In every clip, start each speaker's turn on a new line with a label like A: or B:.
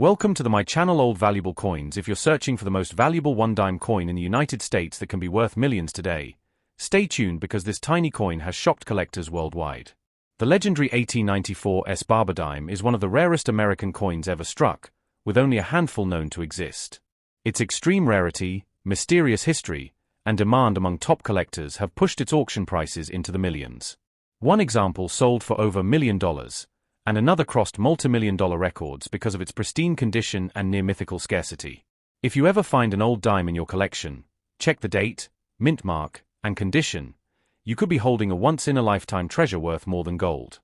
A: Welcome to my channel Old Valuable Coins. If you're searching for the most valuable one-dime coin in the United States that can be worth millions today, stay tuned because this tiny coin has shocked collectors worldwide. The legendary 1894 Barber dime is one of the rarest American coins ever struck, with only a handful known to exist. Its extreme rarity, mysterious history, and demand among top collectors have pushed its auction prices into the millions. One example sold for over $1 million, and another crossed multi-million-dollar records because of its pristine condition and near-mythical scarcity. If you ever find an old dime in your collection, check the date, mint mark, and condition. You could be holding a once-in-a-lifetime treasure worth more than gold.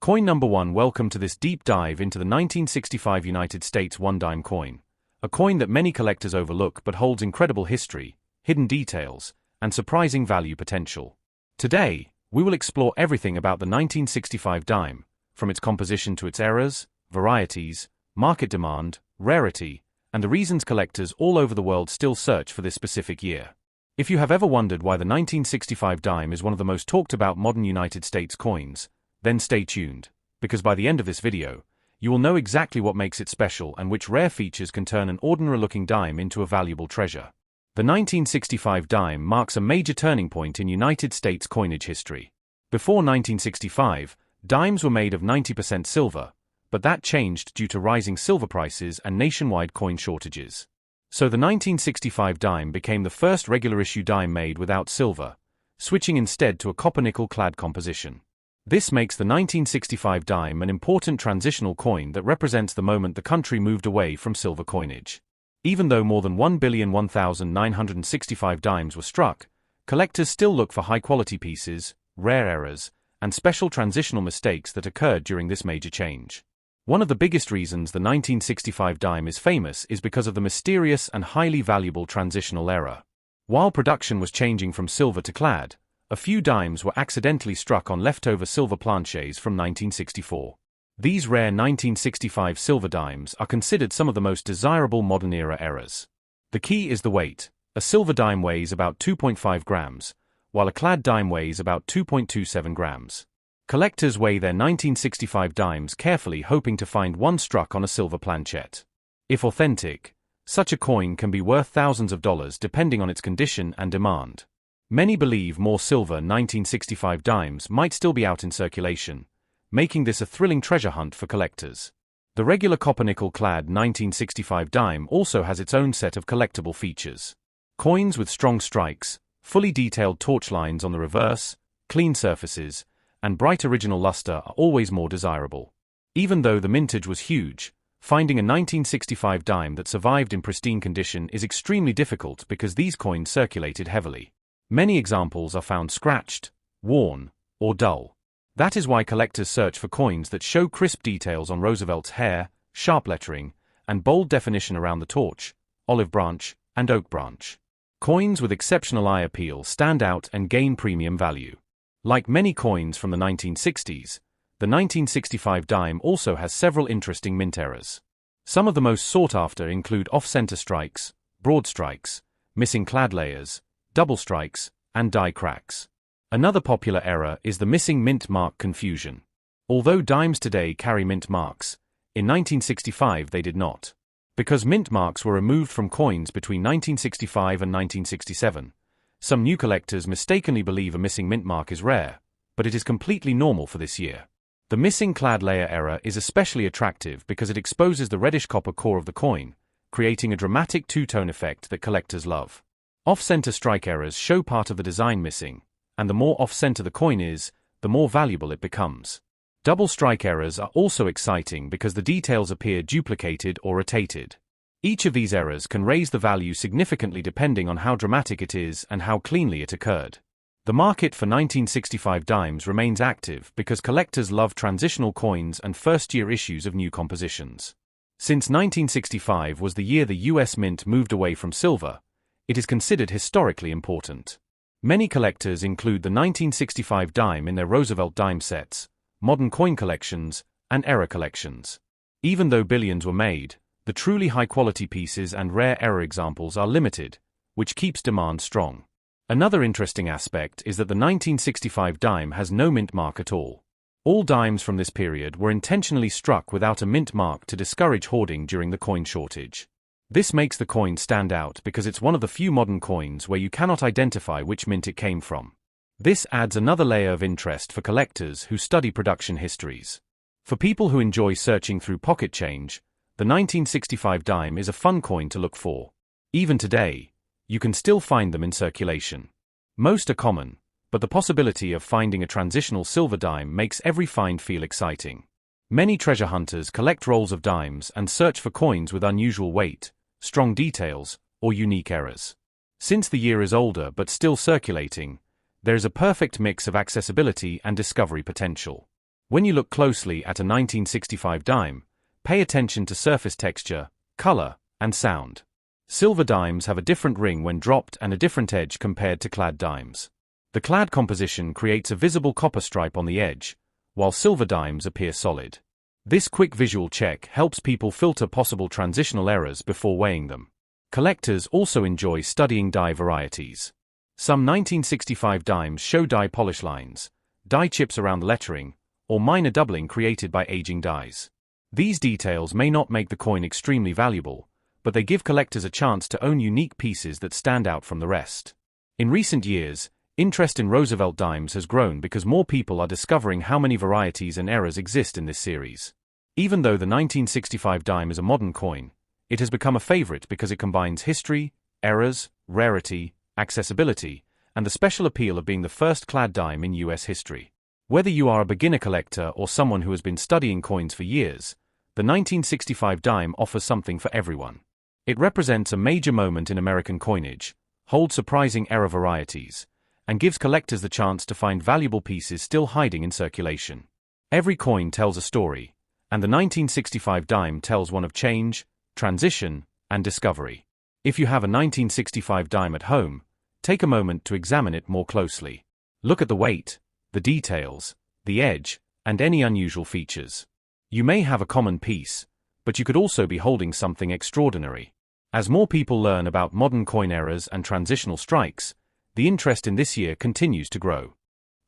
A: Coin number 1. Welcome to this deep dive into the 1965 United States one-dime coin, a coin that many collectors overlook but holds incredible history, hidden details, and surprising value potential. Today, we will explore everything about the 1965 dime, from its composition to its errors, varieties, market demand, rarity, and the reasons collectors all over the world still search for this specific year. If you have ever wondered why the 1965 dime is one of the most talked about modern United States coins, then stay tuned, because by the end of this video, you will know exactly what makes it special and which rare features can turn an ordinary-looking dime into a valuable treasure. The 1965 dime marks a major turning point in United States coinage history. Before 1965, dimes were made of 90% silver, but that changed due to rising silver prices and nationwide coin shortages. So the 1965 dime became the first regular-issue dime made without silver, switching instead to a copper-nickel-clad composition. This makes the 1965 dime an important transitional coin that represents the moment the country moved away from silver coinage. Even though more than 1,001,965 dimes were struck, collectors still look for high-quality pieces, rare errors, and special transitional mistakes that occurred during this major change. One of the biggest reasons the 1965 dime is famous is because of the mysterious and highly valuable transitional error. While production was changing from silver to clad, a few dimes were accidentally struck on leftover silver planchets from 1964. These rare 1965 silver dimes are considered some of the most desirable modern-era errors. The key is the weight. A silver dime weighs about 2.5 grams, while a clad dime weighs about 2.27 grams. Collectors weigh their 1965 dimes carefully, hoping to find one struck on a silver planchet. If authentic, such a coin can be worth thousands of dollars depending on its condition and demand. Many believe more silver 1965 dimes might still be out in circulation, making this a thrilling treasure hunt for collectors. The regular copper-nickel-clad 1965 dime also has its own set of collectible features. Coins with strong strikes, fully detailed torch lines on the reverse, clean surfaces, and bright original luster are always more desirable. Even though the mintage was huge, finding a 1965 dime that survived in pristine condition is extremely difficult because these coins circulated heavily. Many examples are found scratched, worn, or dull. That is why collectors search for coins that show crisp details on Roosevelt's hair, sharp lettering, and bold definition around the torch, olive branch, and oak branch. Coins with exceptional eye appeal stand out and gain premium value. Like many coins from the 1960s, the 1965 dime also has several interesting mint errors. Some of the most sought after include off-center strikes, broad strikes, missing clad layers, double strikes, and die cracks. Another popular error is the missing mint mark confusion. Although dimes today carry mint marks, in 1965 they did not. Because mint marks were removed from coins between 1965 and 1967, some new collectors mistakenly believe a missing mint mark is rare, but it is completely normal for this year. The missing clad layer error is especially attractive because it exposes the reddish copper core of the coin, creating a dramatic two-tone effect that collectors love. Off-center strike errors show part of the design missing, and the more off-center the coin is, the more valuable it becomes. Double strike errors are also exciting because the details appear duplicated or rotated. Each of these errors can raise the value significantly depending on how dramatic it is and how cleanly it occurred. The market for 1965 dimes remains active because collectors love transitional coins and first-year issues of new compositions. Since 1965 was the year the US Mint moved away from silver, it is considered historically important. Many collectors include the 1965 dime in their Roosevelt Dimes sets, modern coin collections, and error collections. Even though billions were made, the truly high-quality pieces and rare error examples are limited, which keeps demand strong. Another interesting aspect is that the 1965 dime has no mint mark at all. All dimes from this period were intentionally struck without a mint mark to discourage hoarding during the coin shortage. This makes the coin stand out because it's one of the few modern coins where you cannot identify which mint it came from. This adds another layer of interest for collectors who study production histories. For people who enjoy searching through pocket change, the 1965 dime is a fun coin to look for. Even today, you can still find them in circulation. Most are common, but the possibility of finding a transitional silver dime makes every find feel exciting. Many treasure hunters collect rolls of dimes and search for coins with unusual weight, strong details, or unique errors. Since the year is older but still circulating, there is a perfect mix of accessibility and discovery potential. When you look closely at a 1965 dime, pay attention to surface texture, color, and sound. Silver dimes have a different ring when dropped and a different edge compared to clad dimes. The clad composition creates a visible copper stripe on the edge, while silver dimes appear solid. This quick visual check helps people filter possible transitional errors before weighing them. Collectors also enjoy studying die varieties. Some 1965 dimes show die polish lines, die chips around the lettering, or minor doubling created by aging dies. These details may not make the coin extremely valuable, but they give collectors a chance to own unique pieces that stand out from the rest. In recent years, interest in Roosevelt dimes has grown because more people are discovering how many varieties and errors exist in this series. Even though the 1965 dime is a modern coin, it has become a favorite because it combines history, errors, rarity, accessibility, and the special appeal of being the first clad dime in US history. Whether you are a beginner collector or someone who has been studying coins for years, the 1965 dime offers something for everyone. It represents a major moment in American coinage, holds surprising error varieties, and gives collectors the chance to find valuable pieces still hiding in circulation. Every coin tells a story, and the 1965 dime tells one of change, transition, and discovery. If you have a 1965 dime at home, take a moment to examine it more closely. Look at the weight, the details, the edge, and any unusual features. You may have a common piece, but you could also be holding something extraordinary. As more people learn about modern coin errors and transitional strikes, the interest in this year continues to grow.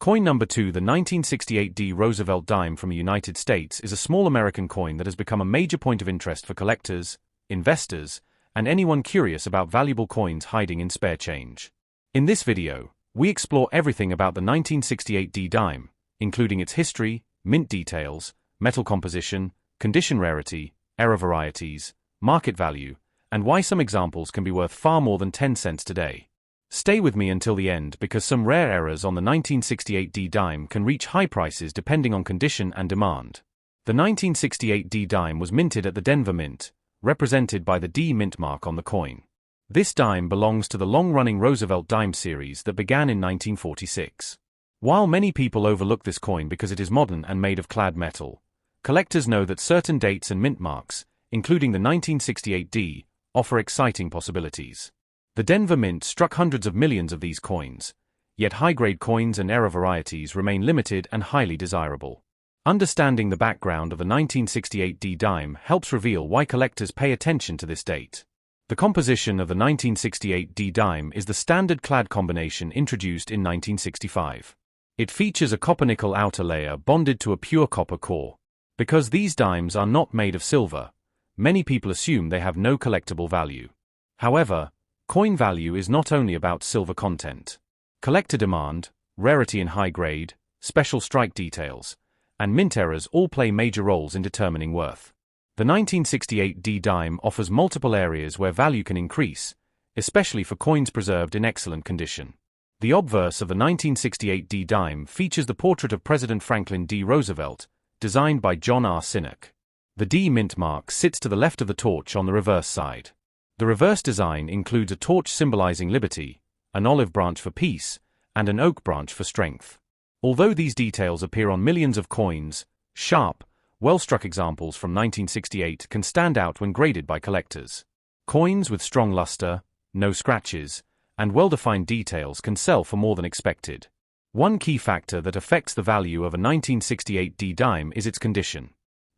A: Coin number 2, the 1968 D Roosevelt dime from the United States, is a small American coin that has become a major point of interest for collectors, investors, and anyone curious about valuable coins hiding in spare change. In this video, we explore everything about the 1968 D dime, including its history, mint details, metal composition, condition rarity, error varieties, market value, and why some examples can be worth far more than 10 cents today. Stay with me until the end because some rare errors on the 1968 D dime can reach high prices depending on condition and demand. The 1968 D dime was minted at the Denver Mint, represented by the D mint mark on the coin. This dime belongs to the long-running Roosevelt Dimes series that began in 1946. While many people overlook this coin because it is modern and made of clad metal, collectors know that certain dates and mint marks, including the 1968 D, offer exciting possibilities. The Denver Mint struck hundreds of millions of these coins, yet high-grade coins and error varieties remain limited and highly desirable. Understanding the background of the 1968 D dime helps reveal why collectors pay attention to this date. The composition of the 1968 D dime is the standard clad combination introduced in 1965. It features a copper-nickel outer layer bonded to a pure copper core. Because these dimes are not made of silver, many people assume they have no collectible value. However, coin value is not only about silver content. Collector demand, rarity in high grade, special strike details, and mint errors all play major roles in determining worth. The 1968 D dime offers multiple areas where value can increase, especially for coins preserved in excellent condition. The obverse of the 1968 D dime features the portrait of President Franklin D. Roosevelt, designed by John R. Sinnott. The D mint mark sits to the left of the torch on the reverse side. The reverse design includes a torch symbolizing liberty, an olive branch for peace, and an oak branch for strength. Although these details appear on millions of coins, sharp, well-struck examples from 1968 can stand out when graded by collectors. Coins with strong luster, no scratches, and well-defined details can sell for more than expected. One key factor that affects the value of a 1968 D dime is its condition.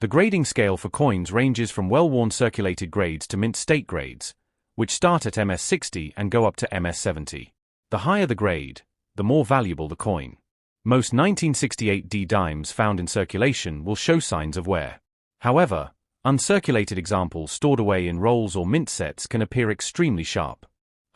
A: The grading scale for coins ranges from well-worn circulated grades to mint state grades, which start at MS-60 and go up to MS-70. The higher the grade, the more valuable the coin. Most 1968D dimes found in circulation will show signs of wear. However, uncirculated examples stored away in rolls or mint sets can appear extremely sharp.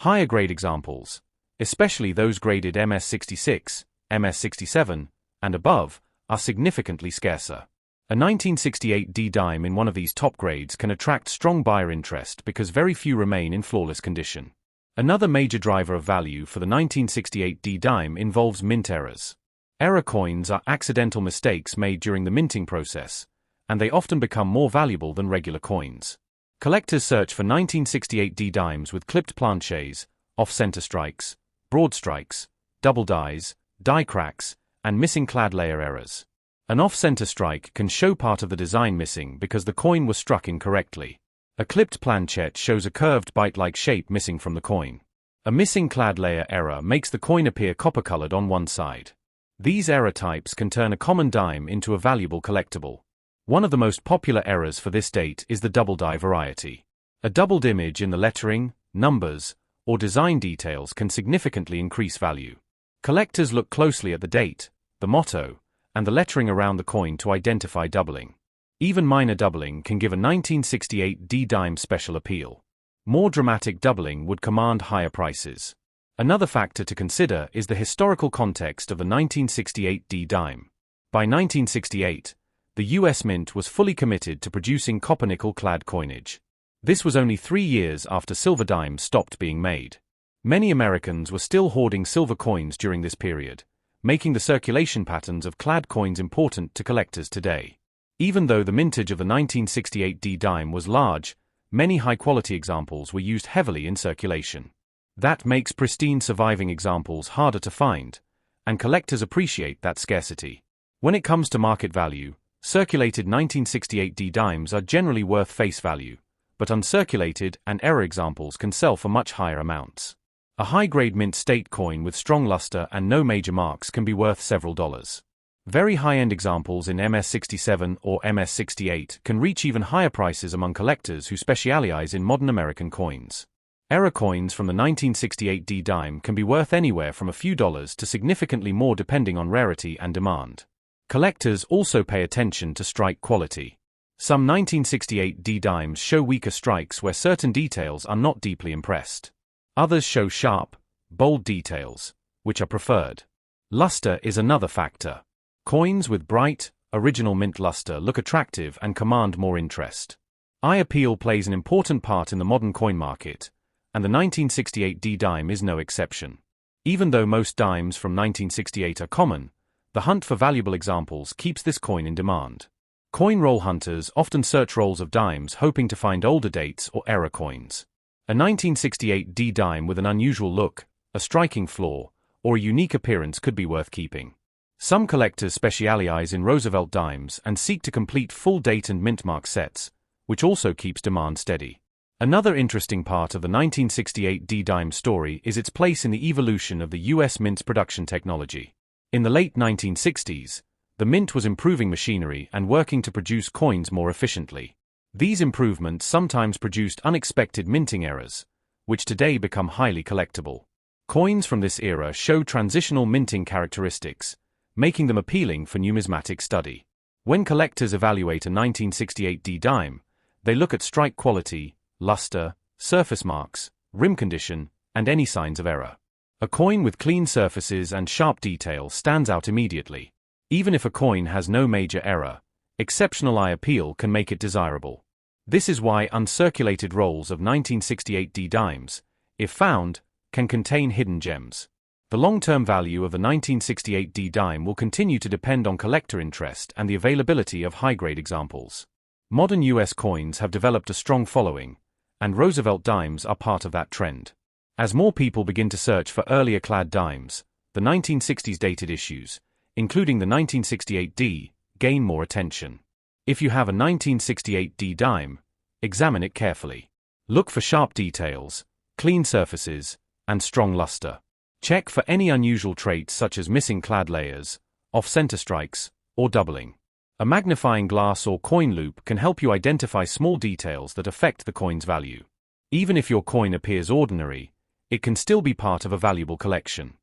A: Higher grade examples, especially those graded MS66, MS67, and above, are significantly scarcer. A 1968D dime in one of these top grades can attract strong buyer interest because very few remain in flawless condition. Another major driver of value for the 1968D dime involves mint errors. Error coins are accidental mistakes made during the minting process, and they often become more valuable than regular coins. Collectors search for 1968D dimes with clipped planchets, off-center strikes, broad strikes, double dies, die cracks, and missing clad layer errors. An off-center strike can show part of the design missing because the coin was struck incorrectly. A clipped planchet shows a curved bite-like shape missing from the coin. A missing clad layer error makes the coin appear copper-colored on one side. These error types can turn a common dime into a valuable collectible. One of the most popular errors for this date is the double die variety. A doubled image in the lettering, numbers, or design details can significantly increase value. Collectors look closely at the date, the motto, and the lettering around the coin to identify doubling. Even minor doubling can give a 1968D dime special appeal. More dramatic doubling would command higher prices. Another factor to consider is the historical context of the 1968D dime. By 1968, the US Mint was fully committed to producing copper-nickel clad coinage. This was only 3 years after silver dimes stopped being made. Many Americans were still hoarding silver coins during this period, making the circulation patterns of clad coins important to collectors today. Even though the mintage of the 1968D dime was large, many high-quality examples were used heavily in circulation. That makes pristine surviving examples harder to find, and collectors appreciate that scarcity. When it comes to market value, circulated 1968D dimes are generally worth face value, but uncirculated and error examples can sell for much higher amounts. A high-grade mint state coin with strong luster and no major marks can be worth several dollars. Very high-end examples in MS67 or MS68 can reach even higher prices among collectors who specialize in modern American coins. Error coins from the 1968D dime can be worth anywhere from a few dollars to significantly more depending on rarity and demand. Collectors also pay attention to strike quality. Some 1968D dimes show weaker strikes where certain details are not deeply impressed. Others show sharp, bold details, which are preferred. Luster is another factor. Coins with bright, original mint luster look attractive and command more interest. Eye appeal plays an important part in the modern coin market, and the 1968D dime is no exception. Even though most dimes from 1968 are common, the hunt for valuable examples keeps this coin in demand. Coin roll hunters often search rolls of dimes hoping to find older dates or error coins. A 1968D dime with an unusual look, a striking flaw, or a unique appearance could be worth keeping. Some collectors specialize in Roosevelt dimes and seek to complete full date and mint mark sets, which also keeps demand steady. Another interesting part of the 1968D dime story is its place in the evolution of the US Mint's production technology. In the late 1960s, the Mint was improving machinery and working to produce coins more efficiently. These improvements sometimes produced unexpected minting errors, which today become highly collectible. Coins from this era show transitional minting characteristics, making them appealing for numismatic study. When collectors evaluate a 1968D dime, they look at strike quality, luster, surface marks, rim condition, and any signs of error. A coin with clean surfaces and sharp detail stands out immediately. Even if a coin has no major error, exceptional eye appeal can make it desirable. This is why uncirculated rolls of 1968D dimes, if found, can contain hidden gems. The long-term value of the 1968D dime will continue to depend on collector interest and the availability of high-grade examples. Modern US coins have developed a strong following, and Roosevelt dimes are part of that trend. As more people begin to search for earlier clad dimes, the 1960s dated issues, including the 1968D, gain more attention. If you have a 1968D dime, examine it carefully. Look for sharp details, clean surfaces, and strong luster. Check for any unusual traits such as missing clad layers, off-center strikes, or doubling. A magnifying glass or coin loop can help you identify small details that affect the coin's value. Even if your coin appears ordinary, it can still be part of a valuable collection.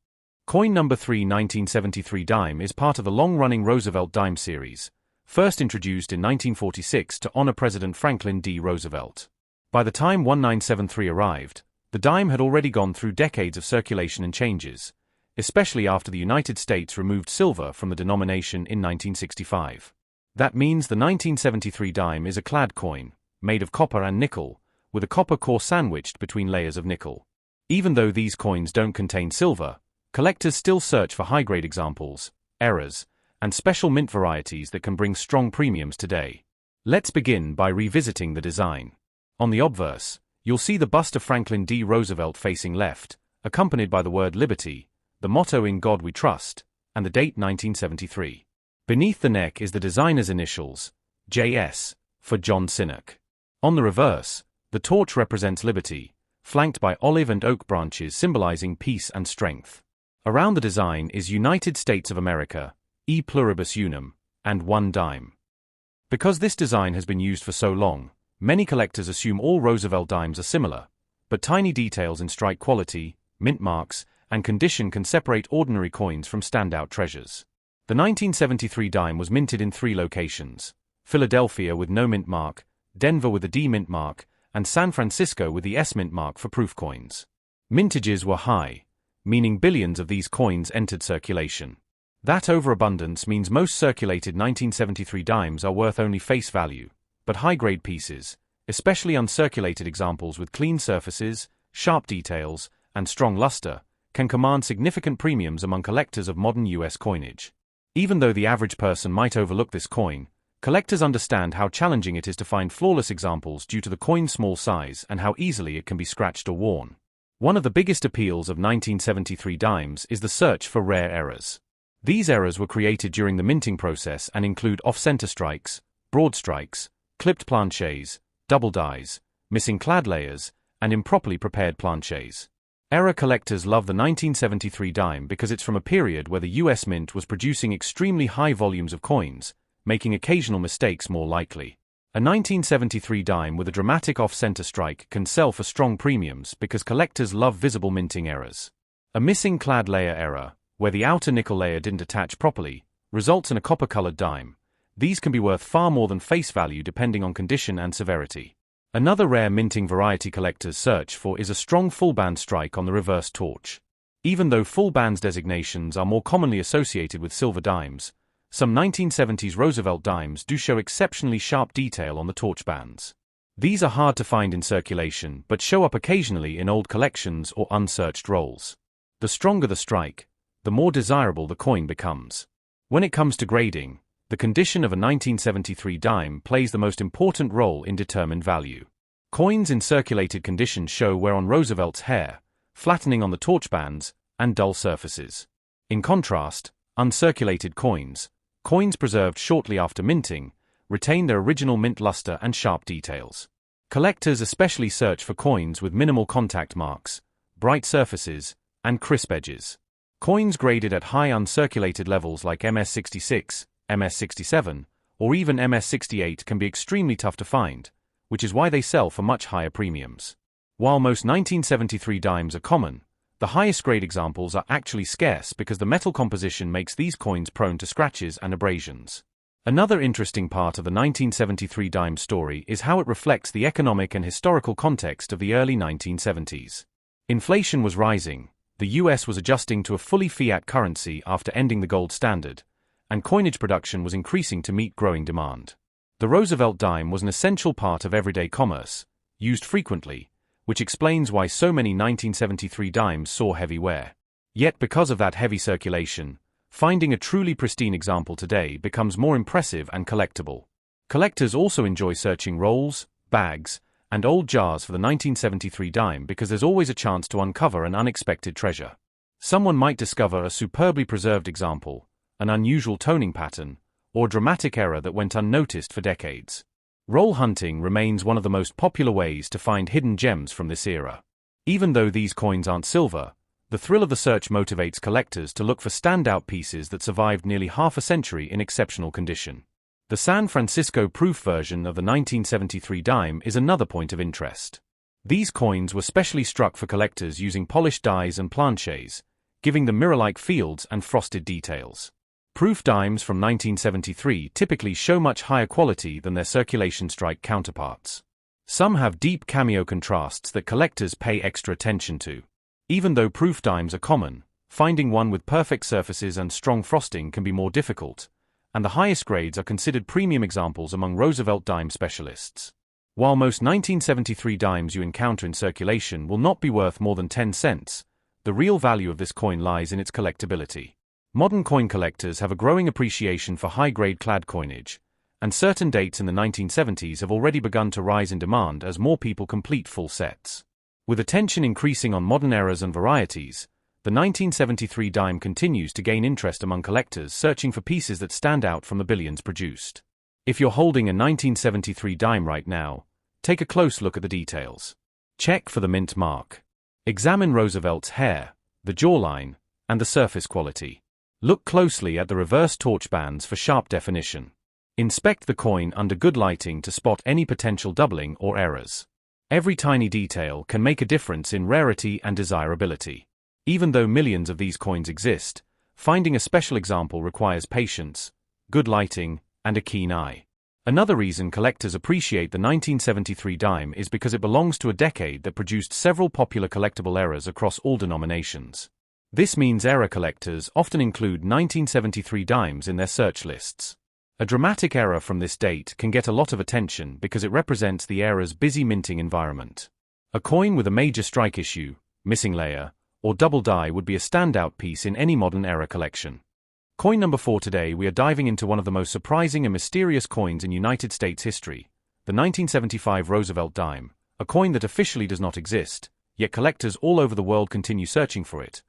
A: Coin number 3 1973 dime is part of the long-running Roosevelt Dimes series, first introduced in 1946 to honor President Franklin D. Roosevelt. By the time 1973 arrived, the dime had already gone through decades of circulation and changes, especially after the United States removed silver from the denomination in 1965. That means the 1973 dime is a clad coin, made of copper and nickel, with a copper core sandwiched between layers of nickel. Even though these coins don't contain silver, collectors still search for high-grade examples, errors, and special mint varieties that can bring strong premiums today. Let's begin by revisiting the design. On the obverse, you'll see the bust of Franklin D. Roosevelt facing left, accompanied by the word Liberty, the motto In God We Trust, and the date 1973. Beneath the neck is the designer's initials, JS, for John Sinnock. On the reverse, the torch represents liberty, flanked by olive and oak branches symbolizing peace and strength. Around the design is United States of America, E pluribus unum, and 1 dime. Because this design has been used for so long, many collectors assume all Roosevelt dimes are similar, but tiny details in strike quality, mint marks, and condition can separate ordinary coins from standout treasures. The 1973 dime was minted in 3 locations: Philadelphia with no mint mark, Denver with the D mint mark, and San Francisco with the S mint mark for proof coins. Mintages were high, meaning billions of these coins entered circulation. That overabundance means most circulated 1973 dimes are worth only face value, but high-grade pieces, especially uncirculated examples with clean surfaces, sharp details, and strong luster, can command significant premiums among collectors of modern US coinage. Even though the average person might overlook this coin, collectors understand how challenging it is to find flawless examples due to the coin's small size and how easily it can be scratched or worn. One of the biggest appeals of 1973 dimes is the search for rare errors. These errors were created during the minting process and include off-center strikes, broad strikes, clipped planchets, double dies, missing clad layers, and improperly prepared planchets. Error collectors love the 1973 dime because it's from a period where the US Mint was producing extremely high volumes of coins, making occasional mistakes more likely. A 1973 dime with a dramatic off-center strike can sell for strong premiums because collectors love visible minting errors. A missing clad layer error, where the outer nickel layer didn't attach properly, results in a copper-colored dime. These can be worth far more than face value depending on condition and severity. Another rare minting variety collectors search for is a strong full-band strike on the reverse torch. Even though full bands designations are more commonly associated with silver dimes, some 1970s Roosevelt dimes do show exceptionally sharp detail on the torch bands. These are hard to find in circulation but show up occasionally in old collections or unsearched rolls. The stronger the strike, the more desirable the coin becomes. When it comes to grading, the condition of a 1973 dime plays the most important role in determined value. Coins in circulated condition show wear on Roosevelt's hair, flattening on the torch bands, and dull surfaces. In contrast, uncirculated coins preserved shortly after minting, retain their original mint luster and sharp details. Collectors especially search for coins with minimal contact marks, bright surfaces, and crisp edges. Coins graded at high uncirculated levels like MS66, MS67, or even MS68 can be extremely tough to find, which is why they sell for much higher premiums. While most 1973 dimes are common, the highest grade examples are actually scarce because the metal composition makes these coins prone to scratches and abrasions. Another interesting part of the 1973 dime story is how it reflects the economic and historical context of the early 1970s. Inflation was rising, the US was adjusting to a fully fiat currency after ending the gold standard, and coinage production was increasing to meet growing demand. The Roosevelt dime was an essential part of everyday commerce, used frequently, which explains why so many 1973 dimes saw heavy wear. Yet because of that heavy circulation, finding a truly pristine example today becomes more impressive and collectible. Collectors also enjoy searching rolls, bags, and old jars for the 1973 dime because there's always a chance to uncover an unexpected treasure. Someone might discover a superbly preserved example, an unusual toning pattern, or dramatic error that went unnoticed for decades. Roll hunting remains one of the most popular ways to find hidden gems from this era. Even though these coins aren't silver, the thrill of the search motivates collectors to look for standout pieces that survived nearly half a century in exceptional condition. The San Francisco proof version of the 1973 dime is another point of interest. These coins were specially struck for collectors using polished dies and planchets, giving them mirror-like fields and frosted details. Proof dimes from 1973 typically show much higher quality than their circulation strike counterparts. Some have deep cameo contrasts that collectors pay extra attention to. Even though proof dimes are common, finding one with perfect surfaces and strong frosting can be more difficult, and the highest grades are considered premium examples among Roosevelt dime specialists. While most 1973 dimes you encounter in circulation will not be worth more than 10 cents, the real value of this coin lies in its collectability. Modern coin collectors have a growing appreciation for high-grade clad coinage, and certain dates in the 1970s have already begun to rise in demand as more people complete full sets. With attention increasing on modern eras and varieties, the 1973 dime continues to gain interest among collectors searching for pieces that stand out from the billions produced. If you're holding a 1973 dime right now, take a close look at the details. Check for the mint mark. Examine Roosevelt's hair, the jawline, and the surface quality. Look closely at the reverse torch bands for sharp definition. Inspect the coin under good lighting to spot any potential doubling or errors. Every tiny detail can make a difference in rarity and desirability. Even though millions of these coins exist, finding a special example requires patience, good lighting, and a keen eye. Another reason collectors appreciate the 1973 dime is because it belongs to a decade that produced several popular collectible eras across all denominations. This means era collectors often include 1973 dimes in their search lists. A dramatic era from this date can get a lot of attention because it represents the era's busy minting environment. A coin with a major strike issue, missing layer, or double die would be a standout piece in any modern era collection. Coin number 4 today we are diving into one of the most surprising and mysterious coins in United States history, the 1975 Roosevelt dime, a coin that officially does not exist, yet collectors all over the world continue searching for it,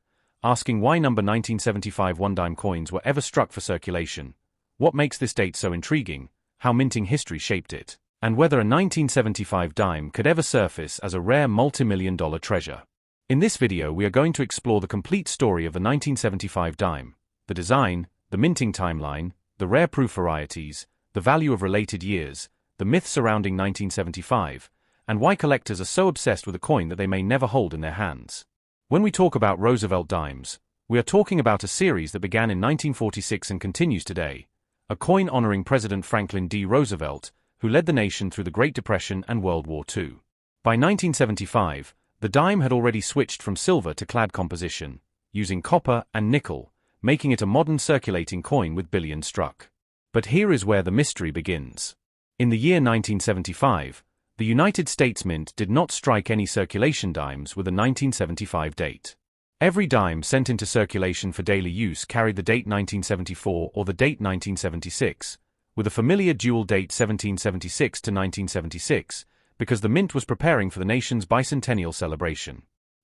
A: asking why number 1975 one-dime coins were ever struck for circulation, what makes this date so intriguing, how minting history shaped it, and whether a 1975 dime could ever surface as a rare multi-million-dollar treasure. In this video we are going to explore the complete story of the 1975 dime, the design, the minting timeline, the rare proof varieties, the value of related years, the myth surrounding 1975, and why collectors are so obsessed with a coin that they may never hold in their hands. When we talk about Roosevelt dimes, we are talking about a series that began in 1946 and continues today, a coin honoring President Franklin D. Roosevelt, who led the nation through the Great Depression and World War II. By 1975, the dime had already switched from silver to clad composition, using copper and nickel, making it a modern circulating coin with billions struck. But here is where the mystery begins. In the year 1975, the United States Mint did not strike any circulation dimes with a 1975 date. Every dime sent into circulation for daily use carried the date 1974 or the date 1976, with a familiar dual date 1776 to 1976, because the Mint was preparing for the nation's bicentennial celebration.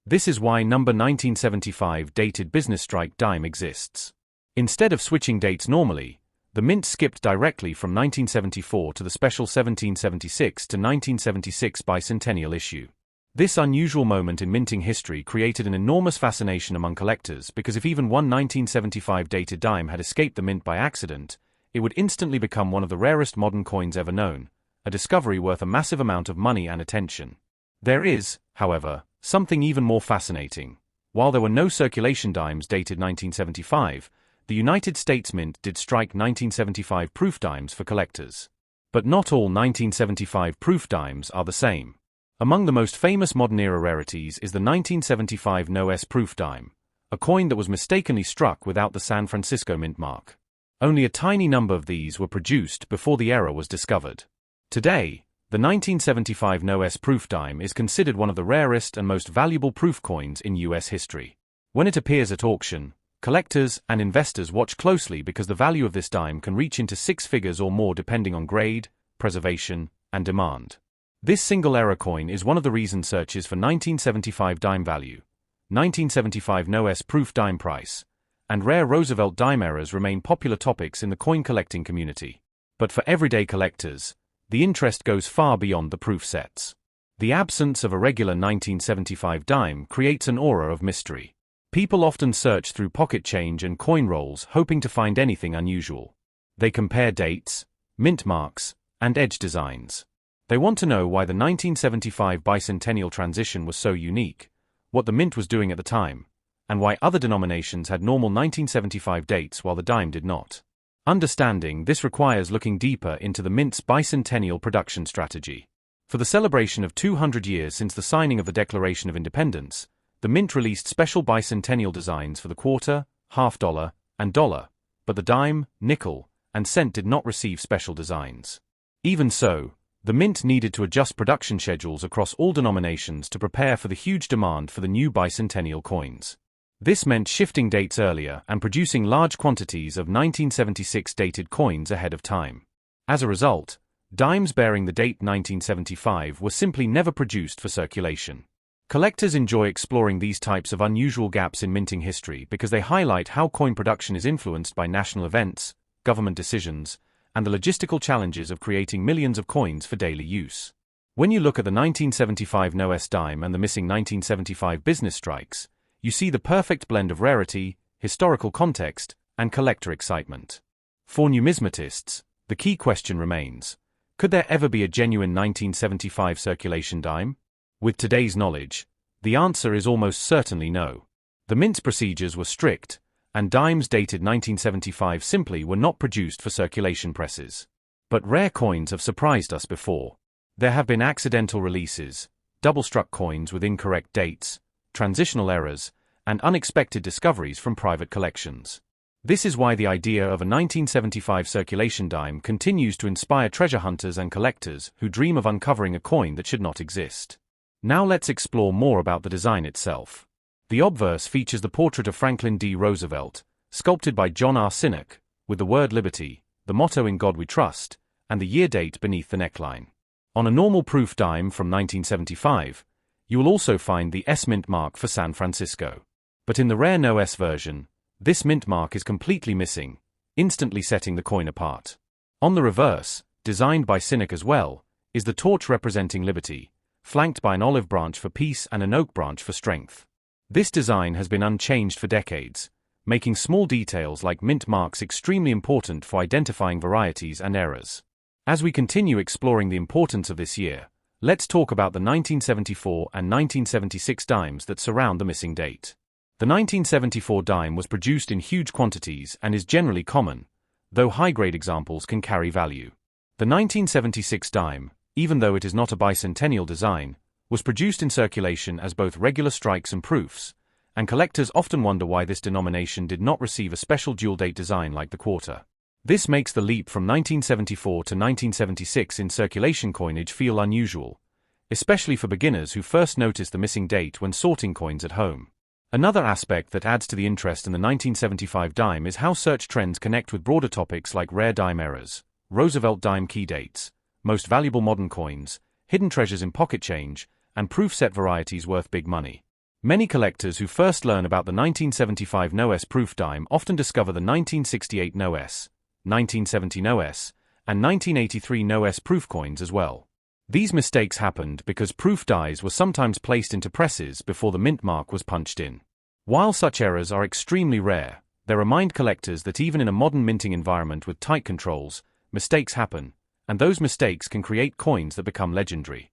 A: This is why number 1975 dated business strike dime exists. Instead of switching dates normally, the Mint skipped directly from 1974 to the special 1776 to 1976 bicentennial issue. This unusual moment in minting history created an enormous fascination among collectors because if even one 1975 dated dime had escaped the Mint by accident, it would instantly become one of the rarest modern coins ever known, a discovery worth a massive amount of money and attention. There is, however, something even more fascinating. While there were no circulation dimes dated 1975, the United States Mint did strike 1975 proof dimes for collectors. But not all 1975 proof dimes are the same. Among the most famous modern-era rarities is the 1975 No-S proof dime, a coin that was mistakenly struck without the San Francisco Mint mark. Only a tiny number of these were produced before the error was discovered. Today, the 1975 No-S proof dime is considered one of the rarest and most valuable proof coins in U.S. history. When it appears at auction, collectors and investors watch closely because the value of this dime can reach into six figures or more depending on grade, preservation, and demand. This single-era coin is one of the reasons searches for 1975 dime value, 1975 No-S proof dime price, and rare Roosevelt dime errors remain popular topics in the coin collecting community. But for everyday collectors, the interest goes far beyond the proof sets. The absence of a regular 1975 dime creates an aura of mystery. People often search through pocket change and coin rolls hoping to find anything unusual. They compare dates, mint marks, and edge designs. They want to know why the 1975 bicentennial transition was so unique, what the Mint was doing at the time, and why other denominations had normal 1975 dates while the dime did not. Understanding this requires looking deeper into the Mint's bicentennial production strategy. For the celebration of 200 years since the signing of the Declaration of Independence, the Mint released special bicentennial designs for the quarter, half dollar, and dollar, but the dime, nickel, and cent did not receive special designs. Even so, the Mint needed to adjust production schedules across all denominations to prepare for the huge demand for the new bicentennial coins. This meant shifting dates earlier and producing large quantities of 1976 dated coins ahead of time. As a result, dimes bearing the date 1975 were simply never produced for circulation. Collectors enjoy exploring these types of unusual gaps in minting history because they highlight how coin production is influenced by national events, government decisions, and the logistical challenges of creating millions of coins for daily use. When you look at the 1975 NOS dime and the missing 1975 business strikes, you see the perfect blend of rarity, historical context, and collector excitement. For numismatists, the key question remains: could there ever be a genuine 1975 circulation dime? With today's knowledge, the answer is almost certainly no. The Mint's procedures were strict, and dimes dated 1975 simply were not produced for circulation presses. But rare coins have surprised us before. There have been accidental releases, double-struck coins with incorrect dates, transitional errors, and unexpected discoveries from private collections. This is why the idea of a 1975 circulation dime continues to inspire treasure hunters and collectors who dream of uncovering a coin that should not exist. Now let's explore more about the design itself. The obverse features the portrait of Franklin D. Roosevelt, sculpted by John R. Sinnott, with the word Liberty, the motto In God We Trust, and the year date beneath the neckline. On a normal proof dime from 1975, you will also find the S mint mark for San Francisco. But in the rare No S version, this mint mark is completely missing, instantly setting the coin apart. On the reverse, designed by Sinnott as well, is the torch representing liberty, flanked by an olive branch for peace and an oak branch for strength. This design has been unchanged for decades, making small details like mint marks extremely important for identifying varieties and errors. As we continue exploring the importance of this year, let's talk about the 1974 and 1976 dimes that surround the missing date. The 1974 dime was produced in huge quantities and is generally common, though high-grade examples can carry value. The 1976 dime, even though it is not a bicentennial design, was produced in circulation as both regular strikes and proofs, and collectors often wonder why this denomination did not receive a special dual-date design like the quarter. This makes the leap from 1974 to 1976 in circulation coinage feel unusual, especially for beginners who first notice the missing date when sorting coins at home. Another aspect that adds to the interest in the 1975 dime is how search trends connect with broader topics like rare dime errors, Roosevelt dime key dates, most valuable modern coins, hidden treasures in pocket change, and proof set varieties worth big money. Many collectors who first learn about the 1975 NOS proof dime often discover the 1968 NOS, 1970 NOS, and 1983 NOS proof coins as well. These mistakes happened because proof dies were sometimes placed into presses before the mint mark was punched in. While such errors are extremely rare, they remind collectors that even in a modern minting environment with tight controls, mistakes happen, and those mistakes can create coins that become legendary.